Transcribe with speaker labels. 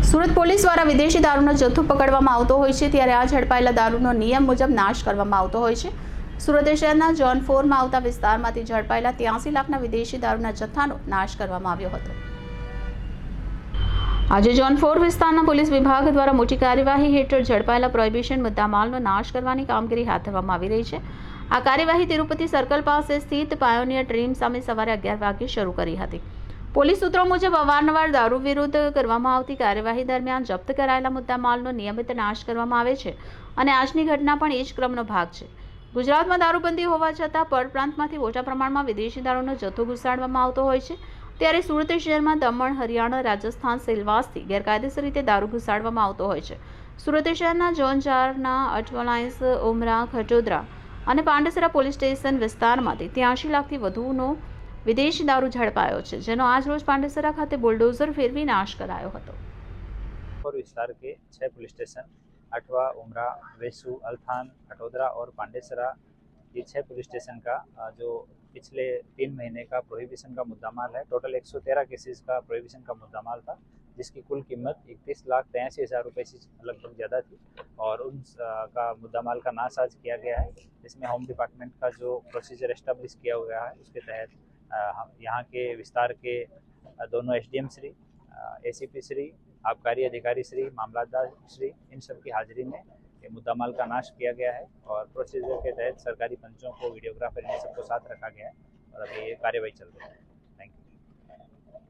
Speaker 1: Surat police દ્વારા વિદેશી દારૂનો જથ્થો પકડવામાં આવતો હોય છે, ત્યારે આ ઝડપાયેલા દારૂનો નિયમ મુજબ નાશ કરવામાં આવતો હોય છે। સુરત શહેરના ઝોન 4માં આવતા વિસ્તારમાંથી ઝડપાયેલા 83 લાખના વિદેશી દારૂના જથ્થાનો નાશ કરવામાં આવ્યો હતો। આજે ઝોન 4 વિસ્તારના પોલીસ વિભાગ દ્વારા મોટી કાર્યવાહી હેઠળ ઝડપાયેલા પ્રોહિબિશન મુદ્દામાલનો નાશ કરવાની કામગીરી હાથ ધરવામાં આવી રહી છે। આ કાર્યવાહી તિરુપતિ સર્કલ પાસે સ્થિત પાયોનિયર ડ્રીમ સામે સવારે 11 વાગ્યે શરૂ કરી હતી। પોલીસ સૂત્રો મુજબ અવારનવાર દારૂ વિરુદ્ધ કરવામાં આવતી કાર્યવાહી દરમિયાન જપ્ત કરાયેલા મુદ્દામાલનો નિયમિત નાશ કરવામાં આવે છે અને આજની ઘટના પણ એ જ ક્રમનો ભાગ છે। ગુજરાતમાં દારૂબંધી હોવા છતાં પરપ્રાંતમાંથી મોટા પ્રમાણમાં વિદેશી દારૂનો જથ્થો ઘુસાડવામાં આવતો હોય છે, ત્યારે સુરત શહેરમાં દમણ, હરિયાણા, રાજસ્થાન, સેલવાસથી ગેરકાયદેસર રીતે દારૂ ઘુસાડવામાં આવતો હોય છે। સુરત શહેરના ઝોન 4ના અઠવાલાઇન્સ, ઉમરા, ખટોદરા અને પાંડેસરા પોલીસ સ્ટેશન વિસ્તારમાંથી 83 લાખથી વધુનો विदेशी दारू झड़पायो है, जेनो आज रोज पांडेसरा खाते बुलडोजर फेरवी नाश करायो हतो।
Speaker 2: और विस्तार के 6 पुलिस स्टेशन अठवा, उमरा, वेसू, अल्थान, खटोदरा और पांडेसरा, ये 6 पुलिस स्टेशन का जो पिछले 3 महीने का प्रोहिबिशन का मुद्दामाल है। टोटल 113 केसेस का प्रोहिबिशन का मुद्दामाल था, जिसकी कुल कीमत 31,83,000 रुपये से लगभग ज़्यादा थी और उन का मुद्दामाल का नाश आज किया गया है। इसमें होम डिपार्टमेंट का जो प्रोसीजर एस्टेब्लिश किया हुआ है, उसके तहत यहाँ के विस्तार के दोनों एसडीएम श्री, एसीपी श्री, आबकारी अधिकारी श्री, मामलादार श्री, इन सब की हाजिरी में ये मुद्दामाल का नाश किया गया है और प्रोसीजर के तहत सरकारी पंचों को, वीडियोग्राफर, इन सबको साथ रखा गया है और अभी ये कार्यवाही चल रही है।